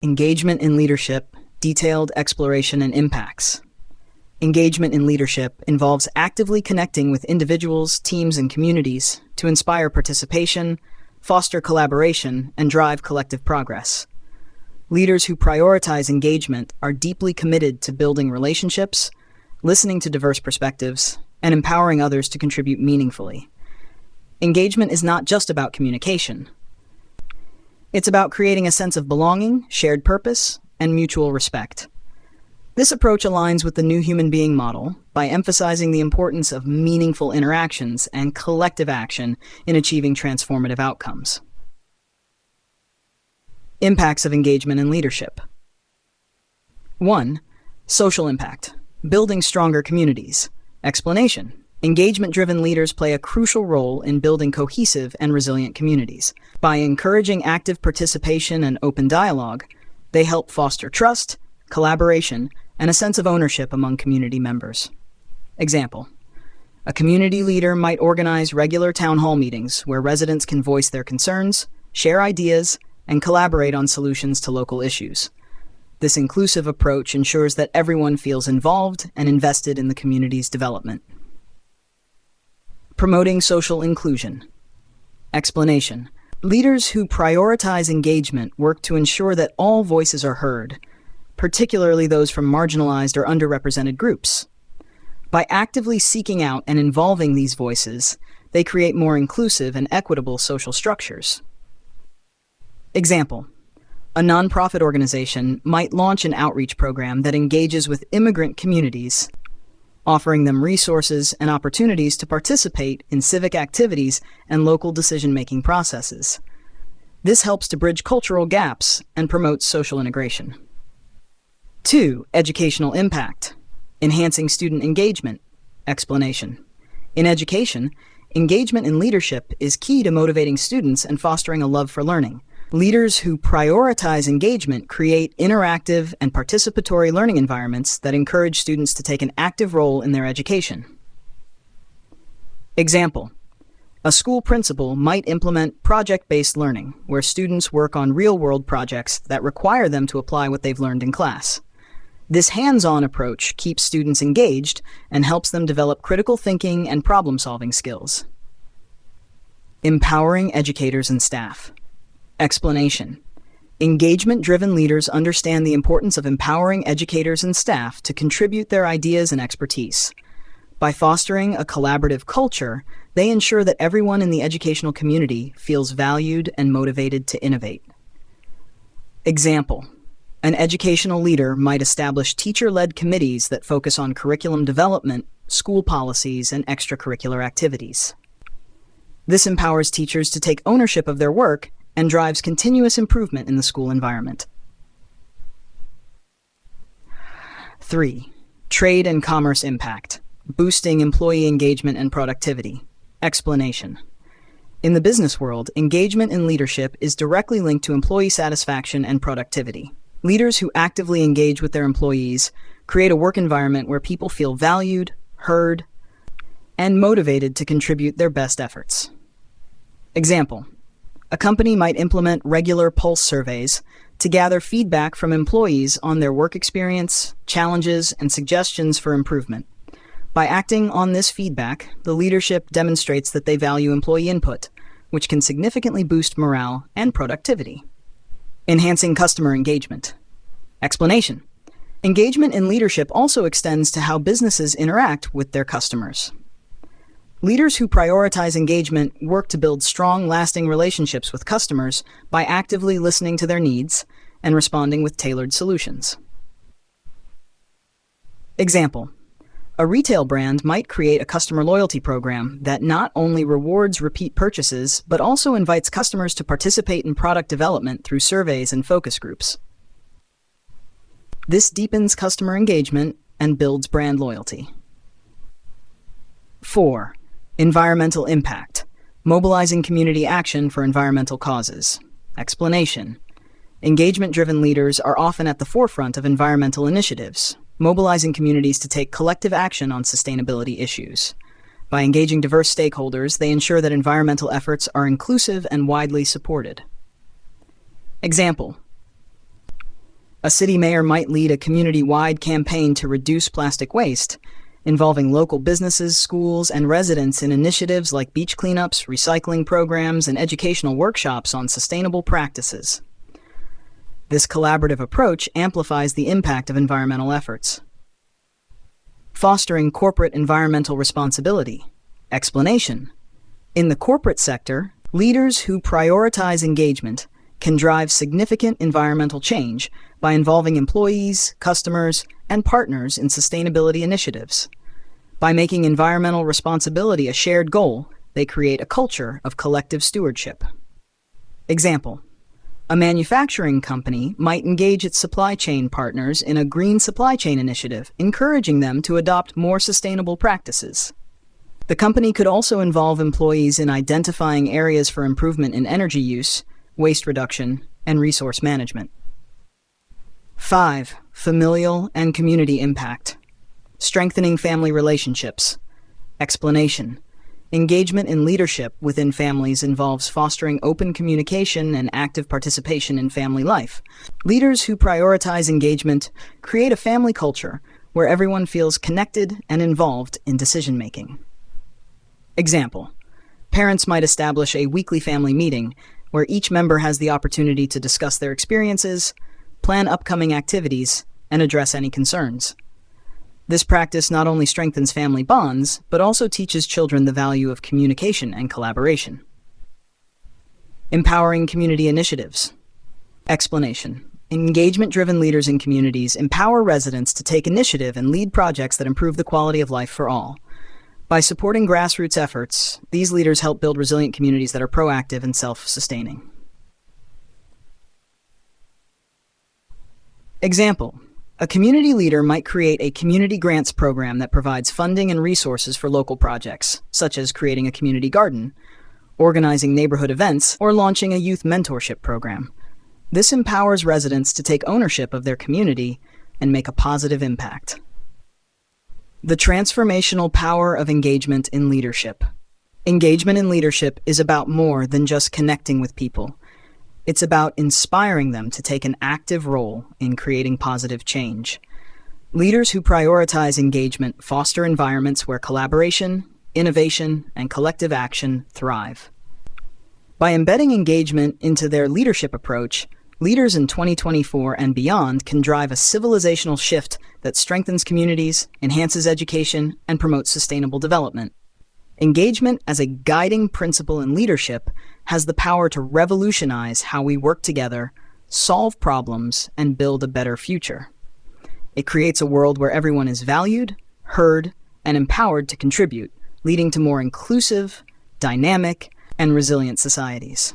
Engagement in leadership, detailed exploration and impacts. Engagement in leadership involves actively connecting with individuals, teams, and communities to inspire participation, foster collaboration, and drive collective progress. Leaders who prioritize engagement are deeply committed to building relationships, listening to diverse perspectives, and empowering others to contribute meaningfully. Engagement is not just about communication. It's about creating a sense of belonging, shared purpose, and mutual respect. This approach aligns with the new human being model by emphasizing the importance of meaningful interactions and collective action in achieving transformative outcomes. Impacts of engagement in leadership. 1. Social impact. Building stronger communities. Explanation. Engagement-driven leaders play a crucial role in building cohesive and resilient communities. By encouraging active participation and open dialogue, they help foster trust, collaboration, and a sense of ownership among community members. Example: a community leader might organize regular town hall meetings where residents can voice their concerns, share ideas, and collaborate on solutions to local issues. This inclusive approach ensures that everyone feels involved and invested in the community's development. Promoting social inclusion. Explanation. Leaders who prioritize engagement work to ensure that all voices are heard, particularly those from marginalized or underrepresented groups. By actively seeking out and involving these voices, they create more inclusive and equitable social structures. Example: a nonprofit organization might launch an outreach program that engages with immigrant communities, offering them resources and opportunities to participate in civic activities and local decision-making processes. This helps to bridge cultural gaps and promotes social integration. 2. Educational impact. Enhancing student engagement. Explanation. In education, engagement in leadership is key to motivating students and fostering a love for learning. Leaders who prioritize engagement create interactive and participatory learning environments that encourage students to take an active role in their education. Example: a school principal might implement project-based learning, where students work on real-world projects that require them to apply what they've learned in class. This hands-on approach keeps students engaged and helps them develop critical thinking and problem-solving skills. Empowering educators and staff. Explanation. Engagement-driven leaders understand the importance of empowering educators and staff to contribute their ideas and expertise. By fostering a collaborative culture, they ensure that everyone in the educational community feels valued and motivated to innovate. Example: an educational leader might establish teacher-led committees that focus on curriculum development, school policies, and extracurricular activities. This empowers teachers to take ownership of their work and drives continuous improvement in the school environment. 3. Trade and commerce impact. Boosting employee engagement and productivity. Explanation. In the business world, engagement in leadership is directly linked to employee satisfaction and productivity. Leaders who actively engage with their employees create a work environment where people feel valued, heard, and motivated to contribute their best efforts. Example: a company might implement regular pulse surveys to gather feedback from employees on their work experience, challenges, and suggestions for improvement. By acting on this feedback, the leadership demonstrates that they value employee input, which can significantly boost morale and productivity. Enhancing customer engagement. Explanation. Engagement in leadership also extends to how businesses interact with their customers. Leaders who prioritize engagement work to build strong, lasting relationships with customers by actively listening to their needs and responding with tailored solutions. Example: a retail brand might create a customer loyalty program that not only rewards repeat purchases, but also invites customers to participate in product development through surveys and focus groups. This deepens customer engagement and builds brand loyalty. 4. Environmental impact. Mobilizing community action for environmental causes. Explanation. Engagement-driven leaders are often at the forefront of environmental initiatives, mobilizing communities to take collective action on sustainability issues. By engaging diverse stakeholders, they ensure that environmental efforts are inclusive and widely supported. Example: A city mayor might lead a community-wide campaign to reduce plastic waste, involving local businesses, schools, and residents in initiatives like beach cleanups, recycling programs, and educational workshops on sustainable practices. This collaborative approach amplifies the impact of environmental efforts. Fostering corporate environmental responsibility. Explanation. In the corporate sector, leaders who prioritize engagement can drive significant environmental change by involving employees, customers, and partners in sustainability initiatives. By making environmental responsibility a shared goal, they create a culture of collective stewardship. Example: a manufacturing company might engage its supply chain partners in a green supply chain initiative, encouraging them to adopt more sustainable practices. The company could also involve employees in identifying areas for improvement in energy use, waste reduction, and resource management. 5. Familial and community impact. Strengthening family relationships. Explanation. Engagement in leadership within families involves fostering open communication and active participation in family life. Leaders who prioritize engagement create a family culture where everyone feels connected and involved in decision-making. Example: parents might establish a weekly family meeting where each member has the opportunity to discuss their experiences, plan upcoming activities, and address any concerns. This practice not only strengthens family bonds, but also teaches children the value of communication and collaboration. Empowering community initiatives. Explanation. Engagement-driven leaders in communities empower residents to take initiative and lead projects that improve the quality of life for all. By supporting grassroots efforts, these leaders help build resilient communities that are proactive and self-sustaining. Example: a community leader might create a community grants program that provides funding and resources for local projects, such as creating a community garden, organizing neighborhood events, or launching a youth mentorship program. This empowers residents to take ownership of their community and make a positive impact. The transformational power of engagement in leadership. Engagement in leadership is about more than just connecting with people. It's about inspiring them to take an active role in creating positive change. Leaders who prioritize engagement foster environments where collaboration, innovation, and collective action thrive. By embedding engagement into their leadership approach, leaders in 2024 and beyond can drive a civilizational shift that strengthens communities, enhances education, and promotes sustainable development. Engagement as a guiding principle in leadership has the power to revolutionize how we work together, solve problems, and build a better future. It creates a world where everyone is valued, heard, and empowered to contribute, leading to more inclusive, dynamic, and resilient societies.